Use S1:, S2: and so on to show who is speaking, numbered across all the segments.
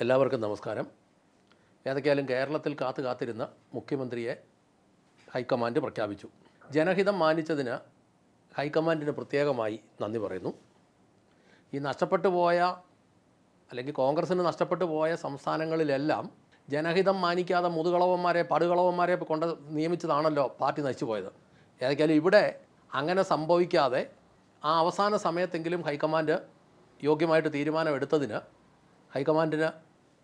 S1: എല്ലാവർക്കും നമസ്കാരം. ഏതൊക്കെയാലും കേരളത്തിൽ കാത്തിരുന്ന മുഖ്യമന്ത്രിയെ ഹൈക്കമാൻഡ് പ്രഖ്യാപിച്ചു. ജനഹിതം മാനിച്ചതിന് ഹൈക്കമാൻഡിന് പ്രത്യേകമായി നന്ദി പറയുന്നു. ഈ നഷ്ടപ്പെട്ടു പോയ അല്ലെങ്കിൽ കോൺഗ്രസ്സിന് നഷ്ടപ്പെട്ടു പോയ സംസ്ഥാനങ്ങളിലെല്ലാം ജനഹിതം മാനിക്കാതെ മുതുകളവന്മാരെ പടുകളവന്മാരെ കൊണ്ട് നിയമിച്ചതാണല്ലോ പാർട്ടി നശിച്ചു പോയത്. ഏതൊക്കെയാലും ഇവിടെ അങ്ങനെ സംഭവിക്കാതെ ആ അവസാന സമയത്തെങ്കിലും ഹൈക്കമാൻഡ് യോഗ്യമായിട്ട് തീരുമാനമെടുത്തതിന് ഹൈക്കമാൻഡിന്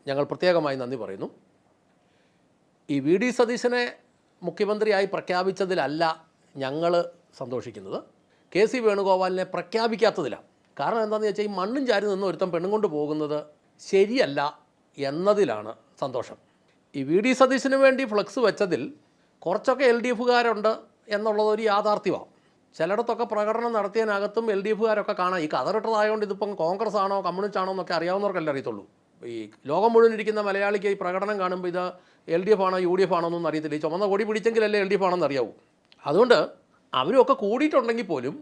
S1: ഞങ്ങൾ പ്രത്യേകമായി നന്ദി പറയുന്നു. ഈ വി ഡി സതീശനെ മുഖ്യമന്ത്രിയായി പ്രഖ്യാപിച്ചതിലല്ല ഞങ്ങൾ സന്തോഷിക്കുന്നത്, കെ സി വേണുഗോപാലിനെ പ്രഖ്യാപിക്കാത്തതിലാണ്. കാരണം എന്താണെന്ന് വെച്ചാൽ ഈ മണ്ണും ചാരി നിന്ന് ഒരുത്തം പെണ്ണും കൊണ്ട് പോകുന്നത് ശരിയല്ല എന്നതിലാണ് സന്തോഷം. ഈ വി ഡി സതീശന് വേണ്ടി ഫ്ലെക്സ് വെച്ചതിൽ കുറച്ചൊക്കെ എൽ ഡി എഫുകാരുണ്ട് എന്നുള്ളതൊരു യാഥാർത്ഥ്യമാണ്. ചിലയിടത്തൊക്കെ പ്രകടനം നടത്തിയതിനകത്തും എൽ ഡി എഫുകാരൊക്കെ കാണാം. ഈ കതറിട്ടതായതുകൊണ്ട് ഇതിപ്പം കോൺഗ്രസ് ആണോ കമ്മ്യൂണിസ്റ്റ് ആണോ എന്നൊക്കെ അറിയാവുന്നവർക്കല്ലേ അറിയത്തുള്ളൂ. ഈ ലോകം മുഴുവൻ ഇരിക്കുന്ന മലയാളിക്ക് ഈ പ്രകടനം കാണുമ്പോൾ ഇത് എൽ ഡി എഫ് ആണോ യു ഡി എഫ് ആണോ എന്നൊന്നും അറിയത്തില്ല. ഈ ചുമന്ന കൊടി പിടിച്ചെങ്കിലല്ലേ എൽ ഡി എഫ് ആണെന്ന് അറിയാവൂ. അതുകൊണ്ട് അവരൊക്കെ കൂടിയിട്ടുണ്ടെങ്കിൽ പോലും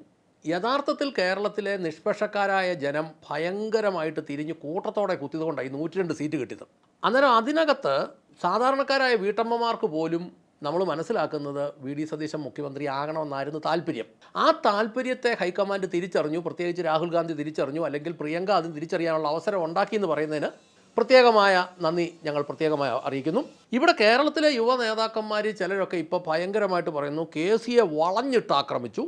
S1: യഥാർത്ഥത്തിൽ കേരളത്തിലെ നിഷ്പക്ഷക്കാരായ ജനം ഭയങ്കരമായിട്ട് തിരിഞ്ഞ് കൂട്ടത്തോടെ കുത്തിയതുകൊണ്ടായി 102 സീറ്റ് കിട്ടിയത്. അന്നേരം അതിനകത്ത് സാധാരണക്കാരായ വീട്ടമ്മമാർക്ക് പോലും നമ്മൾ മനസ്സിലാക്കുന്നത് വി ഡി സതീശൻ മുഖ്യമന്ത്രി ആകണമെന്നായിരുന്നു താല്പര്യം. ആ താല്പര്യത്തെ ഹൈക്കമാൻഡ് തിരിച്ചറിഞ്ഞു. പ്രത്യേകിച്ച് രാഹുൽ ഗാന്ധി തിരിച്ചറിഞ്ഞു, അല്ലെങ്കിൽ പ്രിയങ്ക അതിന് തിരിച്ചറിയാനുള്ള അവസരം ഉണ്ടാക്കിയെന്ന് പറയുന്നതിന് പ്രത്യേകമായ നന്ദി ഞങ്ങൾ പ്രത്യേകമായി അറിയിക്കുന്നു. ഇവിടെ കേരളത്തിലെ യുവ നേതാക്കന്മാർ ചിലരൊക്കെ ഇപ്പോൾ ഭയങ്കരമായിട്ട് പറയുന്നു, കെ സിയെ വളഞ്ഞിട്ട് ആക്രമിച്ചു,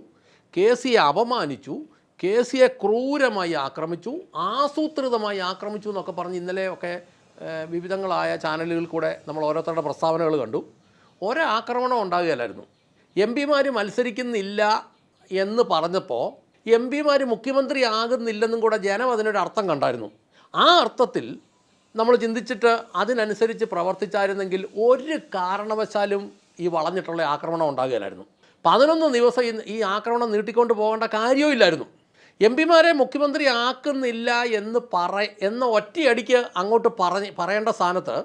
S1: കെ സിയെ അപമാനിച്ചു, കെ സിയെ ക്രൂരമായി ആക്രമിച്ചു, ആസൂത്രിതമായി ആക്രമിച്ചു എന്നൊക്കെ പറഞ്ഞ് ഇന്നലെയൊക്കെ വിവിധങ്ങളായ ചാനലുകളിൽ കൂടെ നമ്മൾ ഓരോരുത്തരുടെ പ്രസ്താവനകൾ കണ്ടു. ഒരാക്രമണം ഉണ്ടാകുകയല്ലായിരുന്നു. എം പിമാർ മത്സരിക്കുന്നില്ല എന്ന് പറഞ്ഞപ്പോൾ എം പിമാർ മുഖ്യമന്ത്രി ആകുന്നില്ലെന്നും കൂടെ ജനം അതിനൊരു അർത്ഥം കണ്ടായിരുന്നു. ആ അർത്ഥത്തിൽ നമ്മൾ ചിന്തിച്ചിട്ട് അതിനനുസരിച്ച് പ്രവർത്തിച്ചായിരുന്നെങ്കിൽ ഒരു കാരണവശാലും ഈ വളഞ്ഞിട്ടുള്ള ആക്രമണം ഉണ്ടാകുകയില്ലായിരുന്നു. 11 ദിവസം ഈ ആക്രമണം നീട്ടിക്കൊണ്ട് പോകേണ്ട കാര്യവുമില്ലായിരുന്നു. എം പിമാരെ മുഖ്യമന്ത്രി ആക്കുന്നില്ല എന്ന ഒറ്റയടിക്ക് അങ്ങോട്ട് പറയേണ്ട സ്ഥാനത്ത്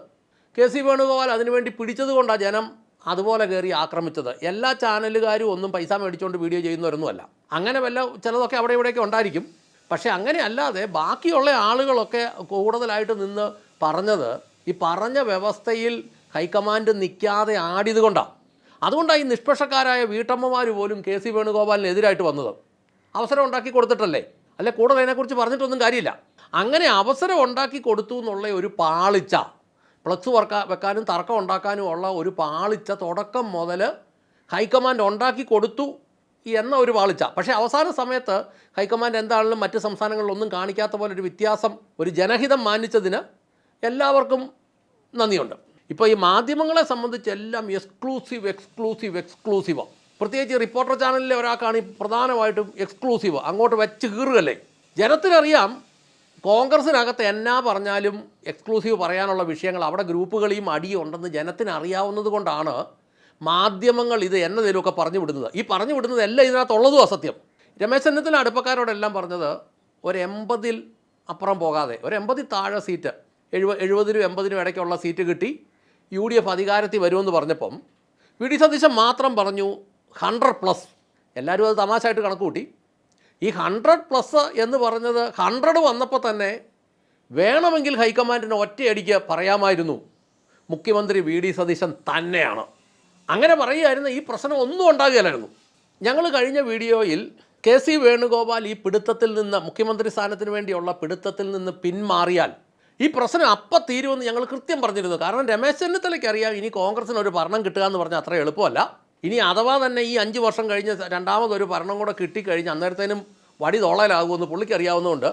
S1: കെ സി വേണുഗോപാൽ അതിനുവേണ്ടി പിടിച്ചതുകൊണ്ടാണ് ജനം അതുപോലെ കയറി ആക്രമിച്ചത്. എല്ലാ ചാനലുകാരും ഒന്നും പൈസ മേടിച്ചുകൊണ്ട് വീഡിയോ ചെയ്യുന്നവരൊന്നുമല്ല. അങ്ങനെ ചിലതൊക്കെ അവിടെ ഇവിടെയൊക്കെ ഉണ്ടായിരിക്കും. പക്ഷേ അങ്ങനെ അല്ലാതെ ബാക്കിയുള്ള ആളുകളൊക്കെ കൂടുതലായിട്ട് നിന്ന് പറഞ്ഞത് ഈ പറഞ്ഞ വ്യവസ്ഥയിൽ ഹൈക്കമാൻഡ് നിൽക്കാതെ ആടിയത് കൊണ്ടാണ്. അതുകൊണ്ടാണ് ഈ നിഷ്പക്ഷക്കാരായ വീട്ടമ്മമാർ പോലും കെ സി വേണുഗോപാലിനെതിരായിട്ട് വന്നത്. അവസരം ഉണ്ടാക്കി കൊടുത്തിട്ടല്ലേ, അല്ലെ കൂടുതൽ അതിനെക്കുറിച്ച് പറഞ്ഞിട്ടൊന്നും കാര്യമില്ല. അങ്ങനെ അവസരം ഉണ്ടാക്കി കൊടുത്തു എന്നുള്ള ഒരു പാളിച്ച, ഫ്ലക്സ് വെക്കാനും തർക്കം ഉണ്ടാക്കാനും ഉള്ള ഒരു പാളിച്ച തുടക്കം മുതൽ ഹൈക്കമാൻഡ് ഉണ്ടാക്കി കൊടുത്തു എന്ന ഒരു പാളിച്ച. പക്ഷേ അവസാന സമയത്ത് ഹൈക്കമാൻഡ് എന്താണെങ്കിലും മറ്റ് സംസ്ഥാനങ്ങളിലൊന്നും കാണിക്കാത്ത പോലെ ഒരു വ്യത്യാസം, ഒരു ജനഹിതം മാനിച്ചതിന് എല്ലാവർക്കും നന്ദിയുണ്ട്. ഇപ്പോൾ ഈ മാധ്യമങ്ങളെ സംബന്ധിച്ച് എല്ലാം എക്സ്ക്ലൂസീവാണ്. പ്രത്യേകിച്ച് റിപ്പോർട്ടർ ചാനലിലെ ഒരാൾക്കാണ് ഈ പ്രധാനമായിട്ടും എക്സ്ക്ലൂസീവ്. അങ്ങോട്ട് വെച്ച് കീറുകയല്ലേ. ജനത്തിനറിയാം കോൺഗ്രസ്സിനകത്ത് എന്നാ പറഞ്ഞാലും എക്സ്ക്ലൂസീവ് പറയാനുള്ള വിഷയങ്ങൾ അവിടെ ഗ്രൂപ്പുകളിയും അടിയും ഉണ്ടെന്ന് ജനത്തിന് അറിയാവുന്നത് കൊണ്ടാണ് മാധ്യമങ്ങൾ ഇത് എന്നതിലൊക്കെ പറഞ്ഞു വിടുന്നത്. ഈ പറഞ്ഞു വിടുന്നത് എല്ലാം ഇതിനകത്തുള്ളതും അസത്യം. രമേശ് ചെന്നിത്തല അടുപ്പക്കാരോടെല്ലാം പറഞ്ഞത് ഒരു 80-ൽ അപ്പുറം പോകാതെ ഒരു 80-ൽ താഴെ സീറ്റ്, 70-നും 80-നും ഇടയ്ക്കുള്ള സീറ്റ് കിട്ടി യു ഡി എഫ് അധികാരത്തിൽ വരുമെന്ന് പറഞ്ഞപ്പം വി ഡി സതീശൻ മാത്രം പറഞ്ഞു 100+. എല്ലാവരും അത് തമാശയായിട്ട് കണക്ക് കൂട്ടി. ഈ 100+ എന്ന് പറഞ്ഞത് 100 വന്നപ്പോൾ തന്നെ വേണമെങ്കിൽ ഹൈക്കമാൻഡിന് ഒറ്റയടിക്ക് പറയാമായിരുന്നു മുഖ്യമന്ത്രി വി ഡി സതീശൻ തന്നെയാണ്. അങ്ങനെ പറയുകയായിരുന്നു ഈ പ്രശ്നം ഒന്നും ഉണ്ടാകുകയില്ലായിരുന്നു. ഞങ്ങൾ കഴിഞ്ഞ വീഡിയോയിൽ കെ സി വേണുഗോപാൽ ഈ പിടുത്തത്തിൽ നിന്ന്, മുഖ്യമന്ത്രി സ്ഥാനത്തിന് വേണ്ടിയുള്ള പിടുത്തത്തിൽ നിന്ന് പിന്മാറിയാൽ ഈ പ്രശ്നം അപ്പം തീരുമെന്ന് ഞങ്ങൾ കൃത്യം പറഞ്ഞിരുന്നു. കാരണം രമേശ് ചെന്നിത്തലയ്ക്ക് അറിയാം ഇനി കോൺഗ്രസ്സിന് ഒരു ഭരണം കിട്ടുക എന്ന് പറഞ്ഞാൽ അത്ര എളുപ്പമല്ല. ഇനി അഥവാ തന്നെ ഈ 5 വർഷം കഴിഞ്ഞ് രണ്ടാമതൊരു ഭരണം കൂടെ കിട്ടിക്കഴിഞ്ഞ് അന്നേരത്തേനും വടി തോളയിലാകുമെന്ന് പുള്ളിക്ക് അറിയാവുന്നതുകൊണ്ട്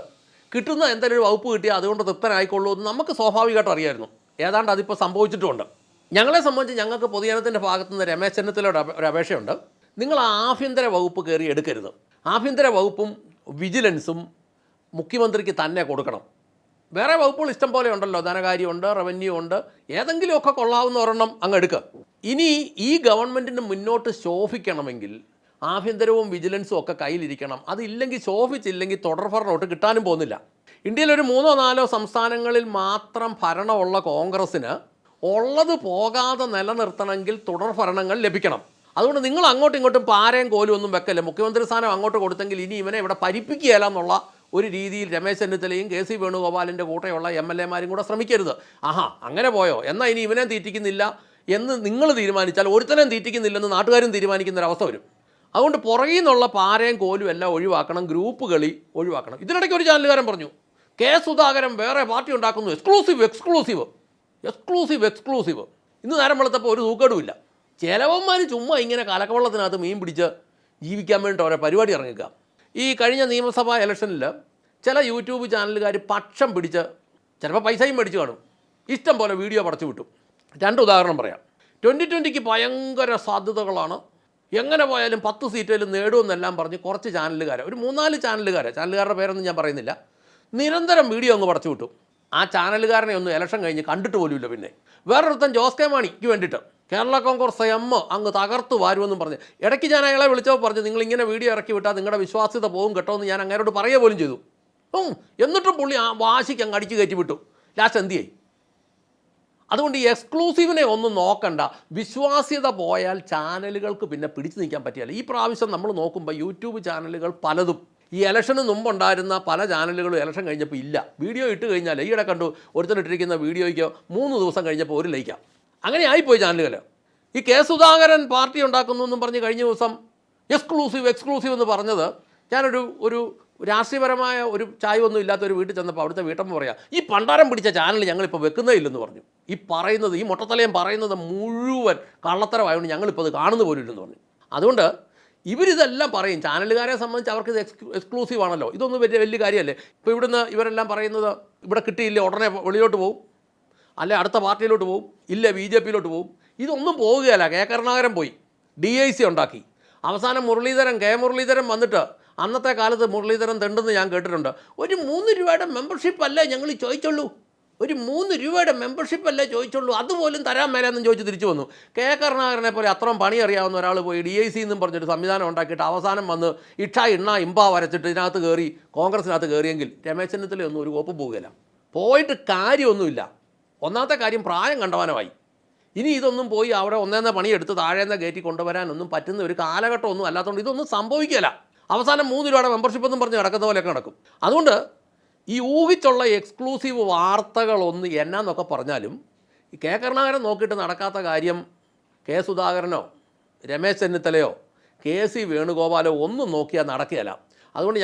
S1: കിട്ടുന്ന എന്തെങ്കിലും ഒരു വകുപ്പ് കിട്ടിയാൽ അതുകൊണ്ട് തൃപ്തനായിക്കൊള്ളൂ എന്ന് നമുക്ക് സ്വാഭാവികമായിട്ട് അറിയായിരുന്നു. ഏതാണ്ട് അതിപ്പോൾ സംഭവിച്ചിട്ടുമുണ്ട്. ഞങ്ങളെ സംബന്ധിച്ച് ഞങ്ങൾക്ക് പൊതുജനത്തിൻ്റെ ഭാഗത്തുനിന്ന് രമേശ് ചെന്നിത്തലയുടെ ഒരു അപേക്ഷയുണ്ട്. നിങ്ങൾ ആഭ്യന്തര വകുപ്പ് കയറി എടുക്കരുത്. ആഭ്യന്തര വകുപ്പും വിജിലൻസും മുഖ്യമന്ത്രിക്ക് തന്നെ കൊടുക്കണം. വേറെ വകുപ്പുകൾ ഇഷ്ടം പോലെ ഉണ്ടല്ലോ, ധനകാര്യമുണ്ട്, റവന്യൂ ഉണ്ട്, ഏതെങ്കിലുമൊക്കെ കൊള്ളാവുന്ന ഒരെണ്ണം അങ്ങ് എടുക്കുക. ഇനി ഈ ഗവൺമെൻറ്റിന് മുന്നോട്ട് ശോഭിക്കണമെങ്കിൽ ആഭ്യന്തരവും വിജിലൻസും ഒക്കെ കയ്യിലിരിക്കണം. അതില്ലെങ്കിൽ, ശോഭിച്ചില്ലെങ്കിൽ തുടർഭരണമൊട്ട് കിട്ടാനും പോകുന്നില്ല. ഇന്ത്യയിൽ ഒരു 3-4 സംസ്ഥാനങ്ങളിൽ മാത്രം ഭരണമുള്ള കോൺഗ്രസ്സിന് ഉള്ളത് പോകാതെ നിലനിർത്തണമെങ്കിൽ തുടർഭരണങ്ങൾ ലഭിക്കണം. അതുകൊണ്ട് നിങ്ങൾ അങ്ങോട്ടും ഇങ്ങോട്ടും പാരയും കോലും ഒന്നും വെക്കല്ലേ. മുഖ്യമന്ത്രി സ്ഥാനം അങ്ങോട്ട് കൊടുത്തെങ്കിൽ ഇനി ഇവനെ ഇവിടെ പരിപ്പിക്കുകയില്ല എന്നുള്ള ഒരു രീതിയിൽ രമേശ് ചെന്നിത്തലയും കെ സി വേണുഗോപാലിൻ്റെ കൂടെയുള്ള MLA-മാരും കൂടെ ശ്രമിക്കരുത്. ആഹാ അങ്ങനെ പോയോ, എന്നാൽ ഇനി ഇവനെ തീറ്റിക്കുന്നില്ല എന്ന് നിങ്ങൾ തീരുമാനിച്ചാൽ ഒരുത്തനെയും തീറ്റിക്കുന്നില്ലെന്ന് നാട്ടുകാരും തീരുമാനിക്കുന്നൊരവസ്ഥ വരും. അതുകൊണ്ട് പുറകിൽ നിന്നുള്ള പാരയും കോലും എല്ലാം ഒഴിവാക്കണം, ഗ്രൂപ്പ് കളി ഒഴിവാക്കണം. ഇതിനിടയ്ക്ക് ഒരു ചാനലുകാരൻ പറഞ്ഞു കെ സുധാകരൻ വേറെ പാർട്ടി ഉണ്ടാക്കുന്നു, എക്സ്ക്ലൂസീവ്. ഇന്ന് നേരം വെളുത്തപ്പോൾ ഒരു തൂക്കേടുമില്ല. ചിലവന്മാർ ചുമ്മാ ഇങ്ങനെ കലക്കവെള്ളത്തിനകത്ത് മീൻ പിടിച്ച് ജീവിക്കാൻ വേണ്ടിയിട്ട് ഓരോ പരിപാടി ഇറങ്ങിക്കുക. ഈ കഴിഞ്ഞ നിയമസഭാ ഇലക്ഷനിൽ ചില യൂട്യൂബ് ചാനലുകാർ പക്ഷം പിടിച്ച് ചിലപ്പോൾ പൈസയും മേടിച്ച് കാണും, ഇഷ്ടം പോലെ വീഡിയോ പടച്ചു വിട്ടു. 2 ഉദാഹരണം പറയാം. 2020 ഭയങ്കര സാധ്യതകളാണ്, എങ്ങനെ പോയാലും 10 സീറ്റിലും നേടുമെന്നെല്ലാം പറഞ്ഞ് കുറച്ച് ചാനലുകാരെ, ഒരു 3-4 ചാനലുകാരുടെ പേരൊന്നും ഞാൻ പറയുന്നില്ല, നിരന്തരം വീഡിയോ അങ്ങ് പടച്ചു വിട്ടു. ആ ചാനലുകാരനെ ഒന്നും ഇലക്ഷൻ കഴിഞ്ഞ് കണ്ടിട്ട് പോലുമില്ല. പിന്നെ വേറൊരുത്തൻ ജോസ് കെ മാണിക്ക് വേണ്ടിയിട്ട് കേരള കോൺഗ്രസ് അങ്ങ് തകർത്ത് വാരുമെന്നും പറഞ്ഞ് ഇടയ്ക്ക് ഞാൻ അയാളെ വിളിച്ചപ്പോൾ പറഞ്ഞു നിങ്ങളിങ്ങനെ വീഡിയോ ഇറക്കി വിട്ടാൽ നിങ്ങളുടെ വിശ്വാസ്യത പോകും കേട്ടോ എന്ന് ഞാൻ അങ്ങേരോട് പറയുക പോലും ചെയ്തു. എന്നിട്ടും പുള്ളി ആ വാശിക്ക് അങ്ങ് അടിച്ച് കയറ്റി വിട്ടു. ലാസ്റ്റ് എന്ത് ചെയ്യും? അതുകൊണ്ട് ഈ എക്സ്ക്ലൂസീവിനെ ഒന്നും നോക്കണ്ട. വിശ്വാസ്യത പോയാൽ ചാനലുകൾക്ക് പിന്നെ പിടിച്ചു നിൽക്കാൻ പറ്റില്ല. ഈ പ്രാവശ്യം നമ്മൾ നോക്കുമ്പോൾ യൂട്യൂബ് ചാനലുകൾ പലതും ഈ ഇലക്ഷന് മുമ്പുണ്ടായിരുന്ന പല ചാനലുകളും ഇലക്ഷൻ കഴിഞ്ഞപ്പോൾ ഇല്ല. വീഡിയോ ഇട്ട് കഴിഞ്ഞാൽ ഈയിടെ കണ്ടു ഒരുത്തനിട്ടിരിക്കുന്ന വീഡിയോയ്ക്ക് 3 ദിവസം കഴിഞ്ഞപ്പോൾ 1 ലൈക്കാണ്. അങ്ങനെ ആയിപ്പോയി ചാനലുകൾ. ഈ കെ സുധാകരൻ പാർട്ടി ഉണ്ടാക്കുന്നു എന്നും പറഞ്ഞ് കഴിഞ്ഞ ദിവസം എക്സ്ക്ലൂസീവ് എന്ന് പറഞ്ഞത്, ഞാനൊരു രാഷ്ട്രീയപരമായ ഒരു ചായവൊന്നും ഇല്ലാത്തൊരു വീട്ടിൽ ചെന്നപ്പോൾ അവിടുത്തെ വീട്ടമ്മ പറയാം ഈ പണ്ടാരം പിടിച്ച ചാനൽ ഞങ്ങളിപ്പോൾ വെക്കുന്നേ ഇല്ലെന്ന് പറഞ്ഞു. ഈ മൊട്ടത്തലയും പറയുന്നത് മുഴുവൻ കള്ളത്തരമായതുകൊണ്ട് ഞങ്ങളിപ്പോൾ അത് കാണുന്ന പോലും ഇല്ലെന്ന് പറഞ്ഞു. അതുകൊണ്ട് ഇവരിതെല്ലാം പറയും. ചാനലുകാരെ സംബന്ധിച്ച് അവർക്ക് ഇത് എക്സ്ക്ലൂസീവ് ആണല്ലോ, ഇതൊന്നും വലിയ കാര്യമല്ലേ. ഇപ്പോൾ ഇവിടുന്ന് ഇവരെല്ലാം പറയുന്നത് ഇവിടെ കിട്ടിയില്ല ഉടനെ വെളിയിലോട്ട് പോകും, അല്ലെ അടുത്ത പാർട്ടിയിലോട്ട് പോകും, ഇല്ല BJP-യിലോട്ട് പോകും. ഇതൊന്നും പോവുകയല്ല. കെ കരുണാകരൻ പോയി DIC ഉണ്ടാക്കി. അവസാനം കെ മുരളീധരൻ വന്നിട്ട്, അന്നത്തെ കാലത്ത് മുരളീധരൻ തെണ്ടെന്ന് ഞാൻ കേട്ടിട്ടുണ്ട്, ഒരു 3 രൂപയുടെ മെമ്പർഷിപ്പ് അല്ലേ ഞങ്ങൾ ചോദിച്ചുള്ളൂ, ഒരു 3 രൂപയുടെ മെമ്പർഷിപ്പ് അല്ലേ ചോദിച്ചുള്ളൂ, അതുപോലും തരാൻ മേലെന്നും ചോദിച്ച് തിരിച്ചു വന്നു. കെ കരുണാകരനെ പോലെ അത്രയും പണി അറിയാവുന്ന ഒരാൾ പോയി DIC എന്നും പറഞ്ഞൊരു സംവിധാനം ഉണ്ടാക്കിയിട്ട് അവസാനം വന്ന് ഇമ്പ വരച്ചിട്ട് ഇതിനകത്ത് കയറി കോൺഗ്രസിനകത്ത് കയറിയെങ്കിൽ രമേശ് ചെന്നിത്തലയൊന്നും ഒരു കോപ്പ് പോവുകയില്ല. പോയിട്ട് കാര്യമൊന്നുമില്ല. ഒന്നാമത്തെ കാര്യം പ്രായം കണ്ടവാനമായി. ഇനി ഇതൊന്നും പോയി അവിടെ ഒന്നേന്ന പണിയെടുത്ത് താഴേന്ന കയറ്റി കൊണ്ടുവരാനൊന്നും പറ്റുന്ന ഒരു കാലഘട്ടമൊന്നും അല്ലാത്തതുകൊണ്ട് ഇതൊന്നും സംഭവിക്കില്ല. അവസാനം 3 രൂപയുടെ മെമ്പർഷിപ്പ് എന്നും പറഞ്ഞ് നടക്കുന്ന പോലെയൊക്കെ നടക്കും. അതുകൊണ്ട് ഈ ഊഹിച്ചുള്ള എക്സ്ക്ലൂസീവ് വാർത്തകളൊന്ന് എന്നാന്നൊക്കെ പറഞ്ഞാലും ഈ കെ കരുണാകരൻ നോക്കിയിട്ട് നടക്കാത്ത കാര്യം കെ സുധാകരനോ രമേശ് ചെന്നിത്തലയോ KC വേണുഗോപാലോ ഒന്നും നോക്കിയാൽ നടക്കുകയില്ല. അതുകൊണ്ട്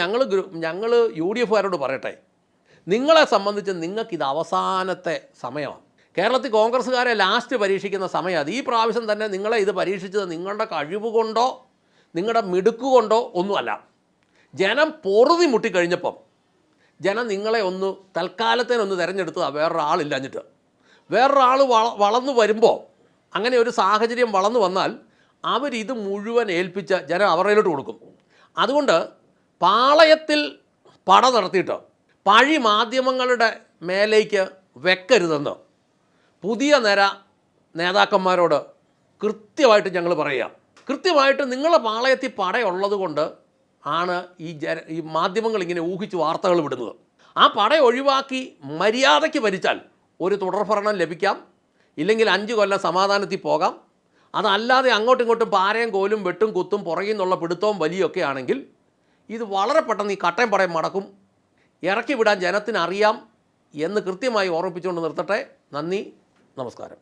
S1: ഞങ്ങൾ UDF-കാരോട് പറയട്ടെ, നിങ്ങളെ സംബന്ധിച്ച് നിങ്ങൾക്കിത് അവസാനത്തെ സമയമാണ്. കേരളത്തിൽ കോൺഗ്രസ്സുകാരെ ലാസ്റ്റ് പരീക്ഷിക്കുന്ന സമയമാണ്. ഈ പ്രാവശ്യം തന്നെ നിങ്ങളെ ഇത് പരീക്ഷിച്ചത് നിങ്ങളുടെ കഴിവ് കൊണ്ടോ നിങ്ങളുടെ മിടുക്കുകൊണ്ടോ ഒന്നുമല്ല. ജനം പൊറുതി മുട്ടിക്കഴിഞ്ഞപ്പം ജനം നിങ്ങളെ ഒന്ന് തൽക്കാലത്തേനൊന്ന് തിരഞ്ഞെടുത്തതാണ്, വേറൊരാളില്ലാഞ്ഞിട്ട്. വേറൊരാൾ വളർന്നു വരുമ്പോൾ, അങ്ങനെ ഒരു സാഹചര്യം വളർന്നു വന്നാൽ അവരിത് മുഴുവൻ ഏൽപ്പിച്ച ജനം അവരിലോട്ട് കൊടുക്കും. അതുകൊണ്ട് പാളയത്തിൽ പട നടത്തിയിട്ട് പഴി മാധ്യമങ്ങളുടെ മേലേക്ക് വെക്കരുതെന്ന് പുതിയ നേതാക്കന്മാരോട് കൃത്യമായിട്ട് ഞങ്ങൾ പറയുക. കൃത്യമായിട്ട് നിങ്ങളെ പാളയത്തിൽ പടയുള്ളത് കൊണ്ട് ആണ് ഈ മാധ്യമങ്ങൾ ഇങ്ങനെ ഊഹിച്ച് വാർത്തകൾ വിടുന്നത്. ആ പട ഒഴിവാക്കി മര്യാദയ്ക്ക് ഭരിച്ചാൽ ഒരു തുടർഭരണം ലഭിക്കാം, ഇല്ലെങ്കിൽ 5 കൊല്ലം സമാധാനത്തിൽ പോകാം. അതല്ലാതെ അങ്ങോട്ടും ഇങ്ങോട്ടും പാരയും കോലും വെട്ടും കുത്തും പുറകിൽ നിന്നുള്ള പിടുത്തവും വലിയൊക്കെ ആണെങ്കിൽ ഇത് വളരെ പെട്ടെന്ന് ഈ കട്ടയും പടയും മടക്കും. ഇറക്കി വിടാൻ ജനത്തിനറിയാം എന്ന് കൃത്യമായി ഓർമ്മിപ്പിച്ചുകൊണ്ട് നിർത്തട്ടെ. നന്ദി, നമസ്കാരം.